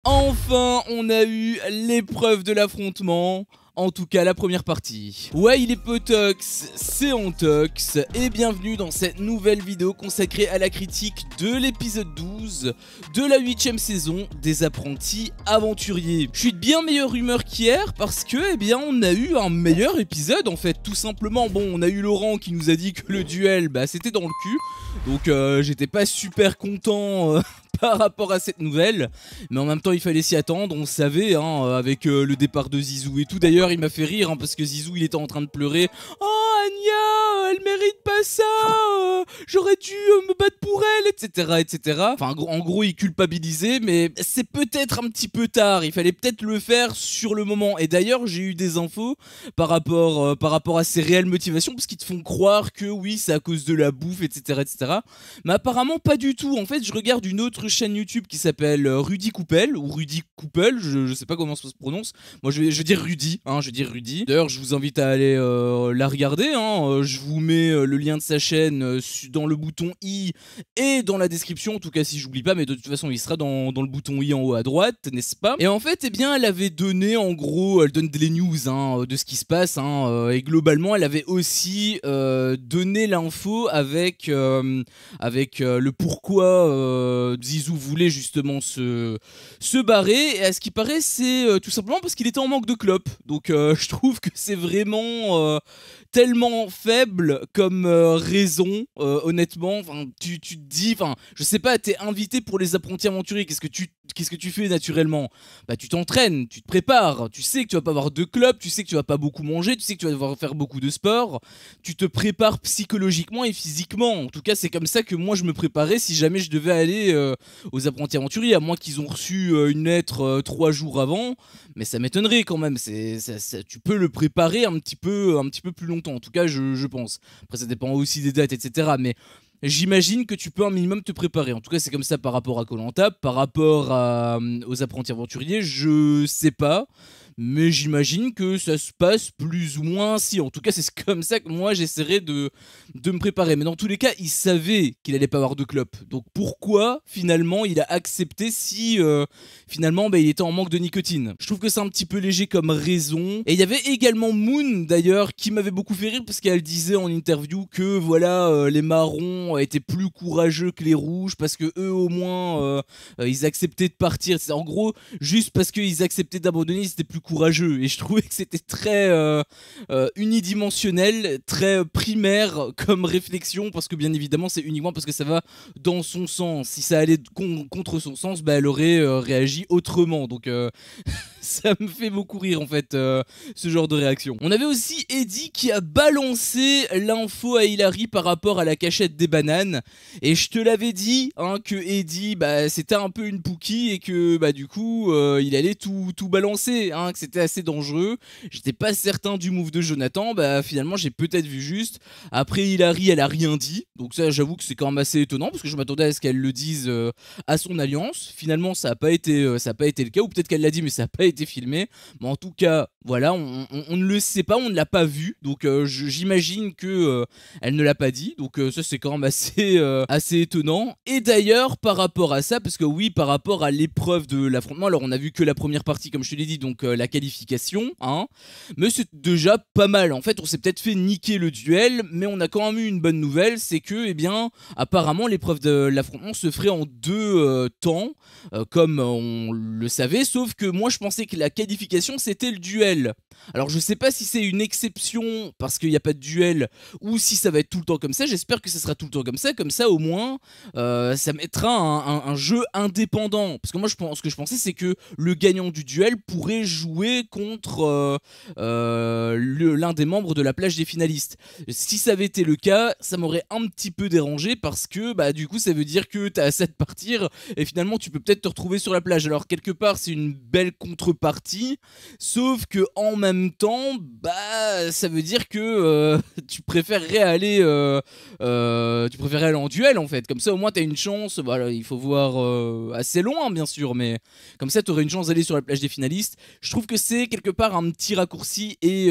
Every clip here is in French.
Enfin, on a eu l'épreuve de l'affrontement. En tout cas, la première partie. Ouais, il est Potox, c'est Antox, et bienvenue dans cette nouvelle vidéo consacrée à la critique de l'épisode 12 de la 8ème saison des apprentis aventuriers. Je suis de bien meilleure humeur qu'hier parce que, eh bien, on a eu un meilleur épisode en fait, tout simplement. Bon, on a eu Laurent qui nous a dit que le duel, bah, c'était dans le cul, donc j'étais pas super content par rapport à cette nouvelle, mais en même temps il fallait s'y attendre, on savait hein, avec le départ de Zizou et tout. D'ailleurs il m'a fait rire hein, parce que Zizou il était en train de pleurer. Oh Anya, elle mérite pas ça, j'aurais dû me battre pour elle, etc. etc. Enfin en gros il culpabilisait, mais c'est peut-être un petit peu tard, il fallait peut-être le faire sur le moment. Et d'ailleurs j'ai eu des infos par rapport à ses réelles motivations, parce qu'ils te font croire que oui c'est à cause de la bouffe, etc. etc. Mais apparemment pas du tout. En fait je regarde une autre chaîne YouTube qui s'appelle Rudy Coupel ou Rudy Coupel, je sais pas comment ça se prononce. Moi je vais dire Rudy, hein, je vais dire Rudy. D'ailleurs je vous invite à aller la regarder, hein. Je vous mets le lien de sa chaîne dans le bouton i et dans la description, en tout cas si j'oublie pas, mais de toute façon il sera dans le bouton i en haut à droite, n'est-ce pas? Et en fait eh bien elle avait donné en gros, elle donne des news hein, de ce qui se passe hein, et globalement elle avait aussi donné l'info avec le pourquoi Zizou voulait justement se barrer, et à ce qui paraît c'est tout simplement parce qu'il était en manque de clope. Donc je trouve que c'est vraiment tellement faible comme raison, honnêtement. Enfin, tu te dis, enfin, je sais pas, t'es invité pour les apprentis aventuriers, qu'est-ce que tu fais naturellement? Bah tu t'entraînes, tu te prépares, tu sais que tu vas pas avoir de club, tu sais que tu vas pas beaucoup manger, tu sais que tu vas devoir faire beaucoup de sport, tu te prépares psychologiquement et physiquement. En tout cas c'est comme ça que moi je me préparais si jamais je devais aller aux apprentis aventuriers, à moins qu'ils ont reçu une lettre 3 jours avant, mais ça m'étonnerait quand même. Tu peux le préparer un petit peu plus longtemps, en tout cas je pense. Après ça dépend aussi des dates, etc. Mais j'imagine que tu peux un minimum te préparer. En tout cas c'est comme ça par rapport à Koh Lanta. Par rapport aux apprentis aventuriers, je sais pas, mais j'imagine que ça se passe plus ou moins ainsi. En tout cas, c'est comme ça que moi j'essaierai de me préparer. Mais dans tous les cas, il savait qu'il allait pas avoir de clope. Donc pourquoi finalement il a accepté si finalement il était en manque de nicotine? Je trouve que c'est un petit peu léger comme raison. Et il y avait également Moon d'ailleurs qui m'avait beaucoup fait rire parce qu'elle disait en interview que voilà les marrons étaient plus courageux que les rouges parce que eux au moins ils acceptaient de partir. C'est en gros juste parce qu'ils acceptaient d'abandonner, ils étaient plus courageux. Et je trouvais que c'était très unidimensionnel, très primaire comme réflexion, parce que bien évidemment c'est uniquement parce que ça va dans son sens. Si ça allait contre son sens, bah elle aurait réagi autrement. Donc ça me fait beaucoup rire en fait ce genre de réaction. On avait aussi Eddie qui a balancé l'info à Hilary par rapport à la cachette des bananes, et je te l'avais dit hein, que Eddie bah c'était un peu une Pookie et que bah du coup il allait tout balancer hein, que c'était assez dangereux. J'étais pas certain du move de Jonathan, bah finalement j'ai peut-être vu juste. Après Hilary elle a rien dit, donc ça j'avoue que c'est quand même assez étonnant parce que je m'attendais à ce qu'elle le dise à son alliance. Finalement ça a pas été le cas, ou peut-être qu'elle l'a dit mais ça a pas été filmé. Mais en tout cas voilà, on ne le sait pas, on ne l'a pas vu, donc j'imagine que elle ne l'a pas dit, donc ça c'est quand même assez étonnant. Et d'ailleurs par rapport à ça, parce que oui par rapport à l'épreuve de l'affrontement, alors on a vu que la première partie comme je te l'ai dit, donc la qualification hein, mais c'est déjà pas mal. En fait on s'est peut-être fait niquer le duel, mais on a quand même eu une bonne nouvelle, c'est que eh bien apparemment l'épreuve de l'affrontement se ferait en deux temps, comme on le savait, sauf que moi je pensais que la qualification c'était le duel. Alors je sais pas si c'est une exception parce qu'il n'y a pas de duel, ou si ça va être tout le temps comme ça. J'espère que ça sera tout le temps comme ça au moins ça mettra un jeu indépendant. Parce que moi ce que je pensais c'est que le gagnant du duel pourrait jouer contre l'un des membres de la plage des finalistes. Si ça avait été le cas, ça m'aurait un petit peu dérangé, parce que bah du coup ça veut dire que t'as assez de partir et finalement tu peux peut-être te retrouver sur la plage. Alors quelque part c'est une belle partie, sauf que en même temps, bah ça veut dire que tu préférerais aller en duel en fait. Comme ça au moins t'as une chance. Voilà, il faut voir assez loin bien sûr, mais comme ça t'aurais une chance d'aller sur la plage des finalistes. Je trouve que c'est quelque part un petit raccourci et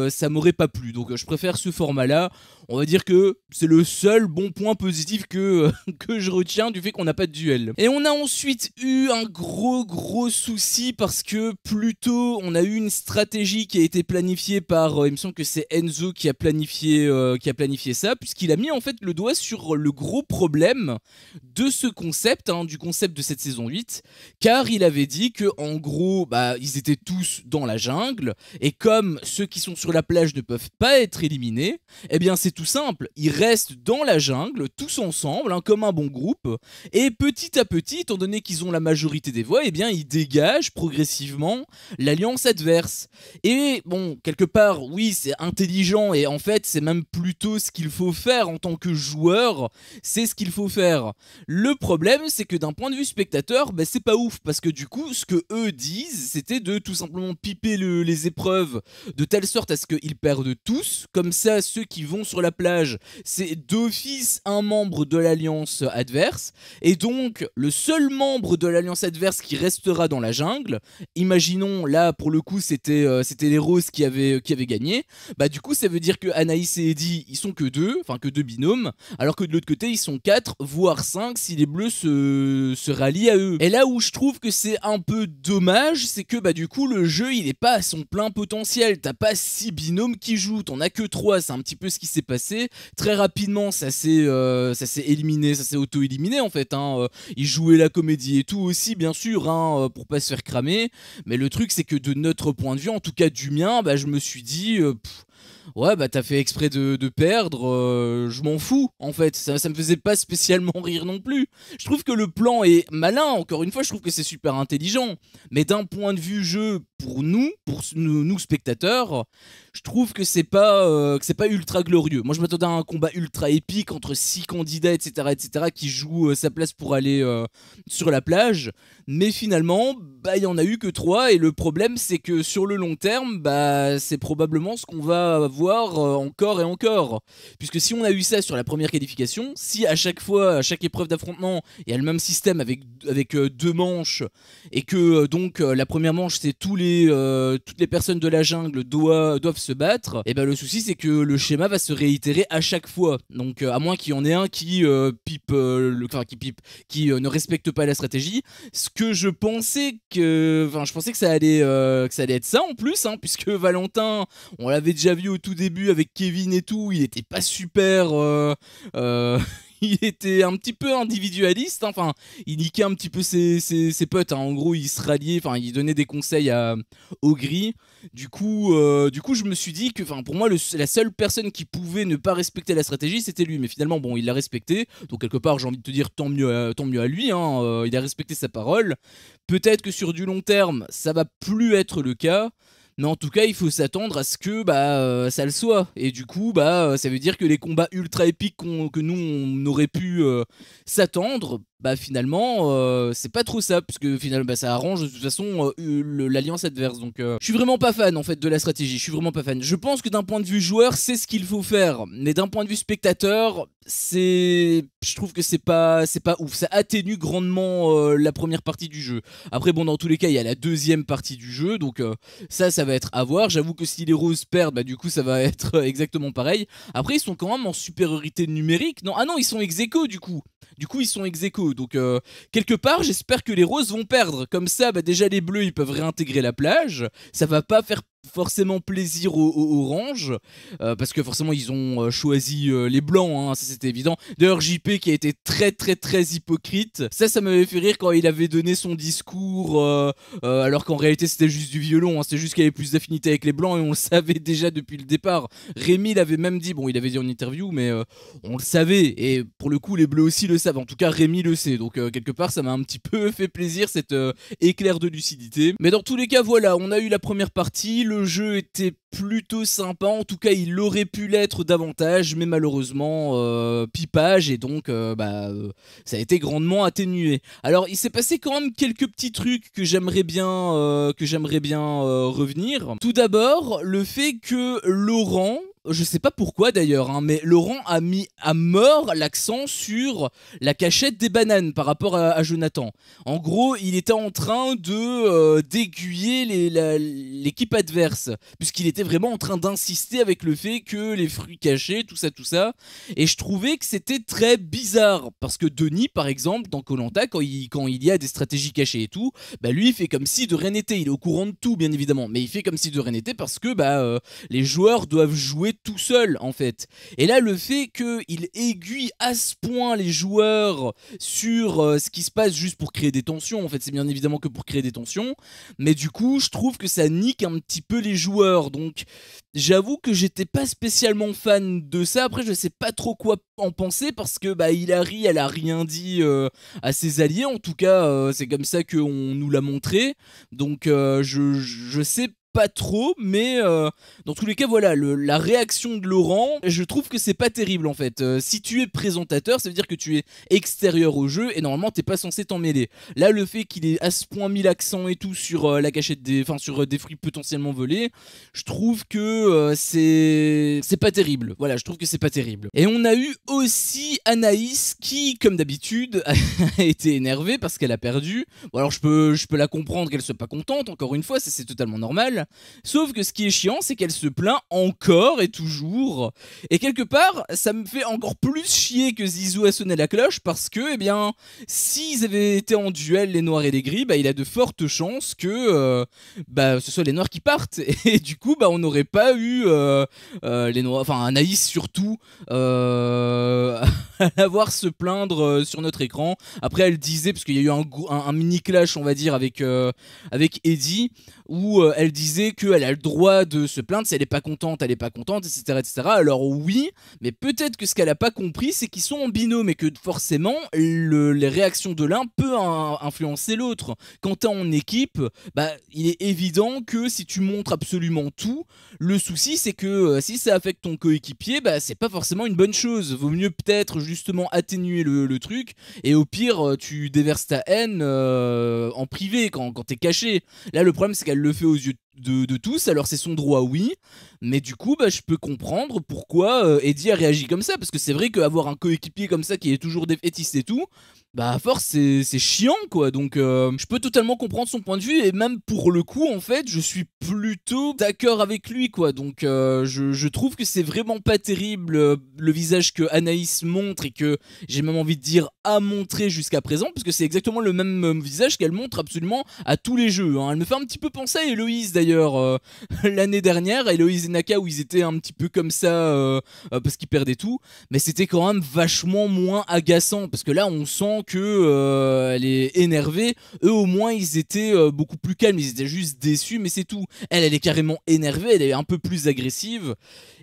ça m'aurait pas plu. Donc je préfère ce format-là. On va dire que c'est le seul bon point positif que je retiens du fait qu'on n'a pas de duel. Et on a ensuite eu un gros souci parce que plutôt on a eu une stratégie qui a été planifiée par, il me semble que c'est Enzo qui a planifié ça, puisqu'il a mis en fait le doigt sur le gros problème de ce concept, hein, du concept de cette saison 8, car il avait dit que en gros, bah, ils étaient tous dans la jungle, et comme ceux qui sont sur la plage ne peuvent pas être éliminés, eh bien c'est tout simple, ils restent dans la jungle, tous ensemble, hein, comme un bon groupe, et petit à petit, étant donné qu'ils ont la majorité des voix, eh bien ils dégagent progressivement l'alliance adverse. Et bon, quelque part, oui, c'est intelligent, et en fait, c'est même plutôt ce qu'il faut faire en tant que joueur, c'est ce qu'il faut faire. Le problème, c'est que d'un point de vue spectateur, bah, c'est pas ouf, parce que du coup, ce que eux disent, c'était de tout simplement piper les épreuves de telle sorte à ce qu'ils perdent tous, comme ça, ceux qui vont sur la plage, c'est d'office un membre de l'alliance adverse, et donc le seul membre de l'alliance adverse qui restera dans la jungle, imaginons là pour le coup c'était les roses qui avaient gagné, bah du coup ça veut dire que Anaïs et Eddie ils sont que deux, enfin que deux binômes, alors que de l'autre côté ils sont 4 voire 5 si les bleus se rallient à eux. Et là où je trouve que c'est un peu dommage, c'est que bah du coup le jeu il est pas à son plein potentiel, t'as pas 6 binômes qui jouent, t'en as que 3, c'est un petit peu ce qui s'est passé. Très rapidement ça s'est éliminé, ça s'est auto-éliminé en fait, hein. Ils jouaient la comédie et tout aussi bien sûr, hein, pour pas se faire cramer, mais le truc c'est que de notre point de vue, en tout cas du mien, bah je me suis dit ouais bah t'as fait exprès de perdre, je m'en fous en fait, ça me faisait pas spécialement rire non plus. Je trouve que le plan est malin, encore une fois je trouve que c'est super intelligent, mais d'un point de vue jeu, pour nous spectateurs, je trouve que c'est pas ultra glorieux. Moi je m'attendais à un combat ultra épique entre 6 candidats etc qui jouent sa place pour aller sur la plage, mais finalement bah il y en a eu que 3, et le problème c'est que sur le long terme bah c'est probablement ce qu'on va voir encore et encore, puisque si on a eu ça sur la première qualification, si à chaque fois, à chaque épreuve d'affrontement il y a le même système avec 2 manches, et que donc la première manche c'est toutes les personnes de la jungle doivent se battre, et ben le souci c'est que le schéma va se réitérer à chaque fois, donc à moins qu'il y en ait un qui ne respecte pas la stratégie, ce que je pensais que ça allait être ça en plus, hein, puisque Valentin, on l'avait déjà vu au tout début avec Kevin et tout, il était pas super il était un petit peu individualiste, hein. Enfin, il niquait un petit peu ses potes, hein. En gros, il se ralliait, enfin, il donnait des conseils au gris. Du coup, je me suis dit que, enfin, pour moi, la seule personne qui pouvait ne pas respecter la stratégie, c'était lui. Mais finalement, bon, il l'a respecté. Donc quelque part, j'ai envie de te dire tant mieux à lui, hein. Il a respecté sa parole. Peut-être que sur du long terme, ça va plus être le cas. Mais en tout cas, il faut s'attendre à ce que ça le soit. Et du coup, ça veut dire que les combats ultra épiques que nous, on aurait pu s'attendre, bah finalement, c'est pas trop ça. Parce que finalement, ça arrange de toute façon l'alliance adverse. Donc, je suis vraiment pas fan en fait de la stratégie. Je suis vraiment pas fan. Je pense que d'un point de vue joueur, c'est ce qu'il faut faire. Mais d'un point de vue spectateur, je trouve que c'est pas ouf. Ça atténue grandement la première partie du jeu. Après, bon, dans tous les cas, il y a la deuxième partie du jeu. Donc, ça va être à voir. J'avoue que si les roses perdent, bah du coup ça va être exactement pareil. Après ils sont quand même en supériorité numérique. Non, ah non, ils sont ex-aequo du coup. Ils sont ex-aequo. Donc quelque part j'espère que les roses vont perdre. Comme ça bah déjà les bleus ils peuvent réintégrer la plage. Ça va pas faire forcément plaisir aux oranges, parce que forcément ils ont choisi les blancs, hein, ça c'était évident. D'ailleurs JP qui a été très hypocrite, ça m'avait fait rire quand il avait donné son discours alors qu'en réalité c'était juste du violon, hein, c'était juste qu'il avait plus d'affinité avec les blancs et on le savait déjà depuis le départ. Rémi l'avait même dit, bon il avait dit en interview mais on le savait, et pour le coup les bleus aussi le savent, en tout cas Rémi le sait, donc quelque part ça m'a un petit peu fait plaisir cet éclair de lucidité. Mais dans tous les cas voilà, on a eu la première partie, le jeu était plutôt sympa, en tout cas il aurait pu l'être davantage, mais malheureusement pipage, et donc ça a été grandement atténué. Alors il s'est passé quand même quelques petits trucs que j'aimerais bien revenir. Tout d'abord, le fait que Laurent, je sais pas pourquoi d'ailleurs, hein, mais Laurent a mis à mort l'accent sur la cachette des bananes par rapport à Jonathan. En gros, il était en train de d'aiguiller l'équipe adverse, puisqu'il était vraiment en train d'insister avec le fait que les fruits cachés, tout ça. Et je trouvais que c'était très bizarre, parce que Denis, par exemple, dans Koh-Lanta, quand il y a des stratégies cachées et tout, bah lui, il fait comme si de rien n'était. Il est au courant de tout, bien évidemment, mais il fait comme si de rien n'était parce que les joueurs doivent jouer tout seul en fait. Et là le fait qu'il aiguille à ce point les joueurs sur ce qui se passe juste pour créer des tensions, en fait c'est bien évidemment que pour créer des tensions, mais du coup je trouve que ça nique un petit peu les joueurs, donc j'avoue que j'étais pas spécialement fan de ça. Après je sais pas trop quoi en penser parce que Hilary elle a rien dit à ses alliés, en tout cas c'est comme ça qu'on nous l'a montré, donc je sais pas trop, mais dans tous les cas voilà, la réaction de Laurent, je trouve que c'est pas terrible en fait. Si tu es présentateur, ça veut dire que tu es extérieur au jeu et normalement t'es pas censé t'en mêler. Là le fait qu'il ait à ce point mis l'accent et tout sur la cachette sur des fruits potentiellement volés, je trouve que c'est pas terrible. Voilà, je trouve que c'est pas terrible. Et on a eu aussi Anaïs qui, comme d'habitude, a été énervée parce qu'elle a perdu. Bon alors je peux la comprendre qu'elle soit pas contente, encore une fois, ça c'est totalement normal. Sauf que ce qui est chiant, c'est qu'elle se plaint encore et toujours. Et quelque part, ça me fait encore plus chier que Zizou a sonné la cloche parce que, eh bien, s'ils avaient été en duel, les noirs et les gris, il a de fortes chances que ce soit les noirs qui partent. Et du coup, on n'aurait pas eu les noirs, enfin Anaïs surtout, à la voir se plaindre sur notre écran. Après, elle disait, parce qu'il y a eu un mini clash, on va dire, avec Eddie, où elle disait qu'elle a le droit de se plaindre, si elle est pas contente, etc. Alors oui, mais peut-être que ce qu'elle a pas compris, c'est qu'ils sont en binôme et que forcément, les réactions de l'un peuvent influencer l'autre. Quand t'es en équipe, il est évident que si tu montres absolument tout, le souci c'est que si ça affecte ton coéquipier, c'est pas forcément une bonne chose. Vaut mieux peut-être justement atténuer le truc, et au pire, tu déverses ta haine en privé quand t'es caché. Là, le problème c'est qu'elle le fait aux yeux de tous, alors c'est son droit, oui, mais du coup je peux comprendre pourquoi Eddie a réagi comme ça, parce que c'est vrai qu'avoir un coéquipier comme ça qui est toujours défaitiste et tout, à force c'est chiant quoi, donc je peux totalement comprendre son point de vue, et même pour le coup en fait je suis plutôt d'accord avec lui quoi, donc je trouve que c'est vraiment pas terrible le visage que Anaïs montre, et que j'ai même envie de dire a montré jusqu'à présent, parce que c'est exactement le même visage qu'elle montre absolument à tous les jeux, hein. Elle me fait un petit peu penser à Héloïse d'ailleurs l'année dernière, Héloïse et Naka, où ils étaient un petit peu comme ça parce qu'ils perdaient tout, mais c'était quand même vachement moins agaçant, parce que là on sent que elle est énervée. Eux au moins ils étaient beaucoup plus calmes, ils étaient juste déçus, mais c'est tout. Elle est carrément énervée, elle est un peu plus agressive,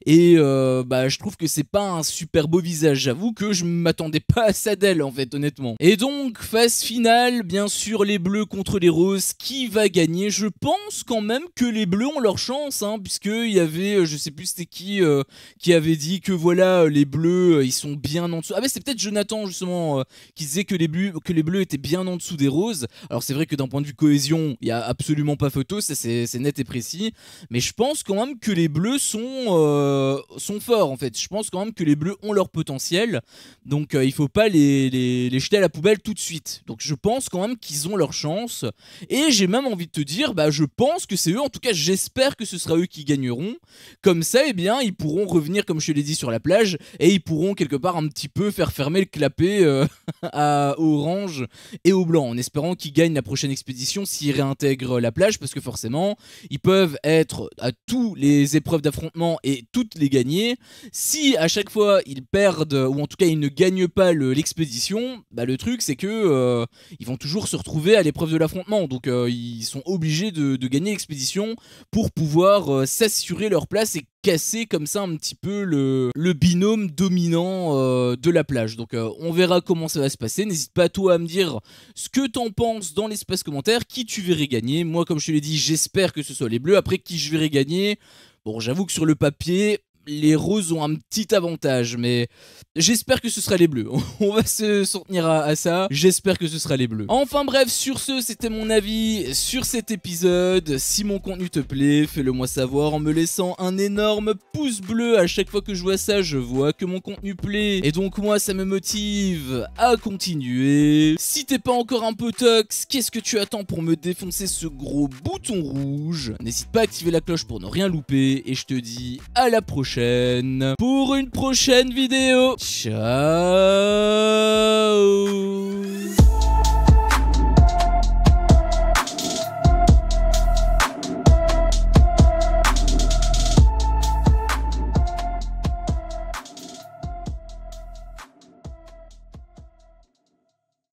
et je trouve que c'est pas un super beau visage. J'avoue que je m'attendais pas à ça d'elle en fait, honnêtement. Et donc phase finale, bien sûr les bleus contre les roses, qui va gagner? Je pense quand même que les bleus ont leur chance, hein, puisque il y avait, je sais plus c'était qui avait dit que voilà, les bleus ils sont bien en dessous. Ah mais c'est peut-être Jonathan justement qui disait que les bleus étaient bien en dessous des roses. Alors c'est vrai que d'un point de vue cohésion, il y a absolument pas photo, ça c'est net et précis, mais je pense quand même que les bleus sont forts en fait. Je pense quand même que les bleus ont leur potentiel, donc il faut pas les jeter à la poubelle tout de suite. Donc je pense quand même qu'ils ont leur chance, et j'ai même envie de te dire, je pense que c'est eux, en tout cas j'espère que ce sera eux qui gagneront. Comme ça, eh bien, ils pourront revenir, comme je te l'ai dit, sur la plage, et ils pourront quelque part un petit peu faire fermer le clapet à Orange et au Blanc, en espérant qu'ils gagnent la prochaine expédition s'ils réintègrent la plage, parce que forcément, ils peuvent être à tous les épreuves d'affrontement et toutes les gagner. Si à chaque fois ils perdent, ou en tout cas ils ne gagnent pas l'expédition, le truc c'est que ils vont toujours se retrouver à l'épreuve de l'affrontement, donc ils sont obligés de gagner l'expédition pour pouvoir s'assurer leur place et casser comme ça un petit peu le binôme dominant de la plage. Donc on verra comment ça va se passer. N'hésite pas toi à me dire ce que t'en penses dans l'espace commentaire, qui tu verrais gagner. Moi comme je te l'ai dit, j'espère que ce soit les bleus. Après qui je verrais gagner, bon j'avoue que sur le papier les roses ont un petit avantage, mais j'espère que ce sera les bleus. On va s'en tenir à ça. J'espère que ce sera les bleus. Enfin bref, sur ce, c'était mon avis sur cet épisode. Si mon contenu te plaît, fais-le moi savoir en me laissant un énorme pouce bleu. À chaque fois que je vois ça, je vois que mon contenu plaît. Et donc moi, ça me motive à continuer. Si t'es pas encore un peu tox, qu'est-ce que tu attends pour me défoncer ce gros bouton rouge? N'hésite pas à activer la cloche pour ne rien louper. Et je te dis à la prochaine pour une prochaine vidéo. Ciao.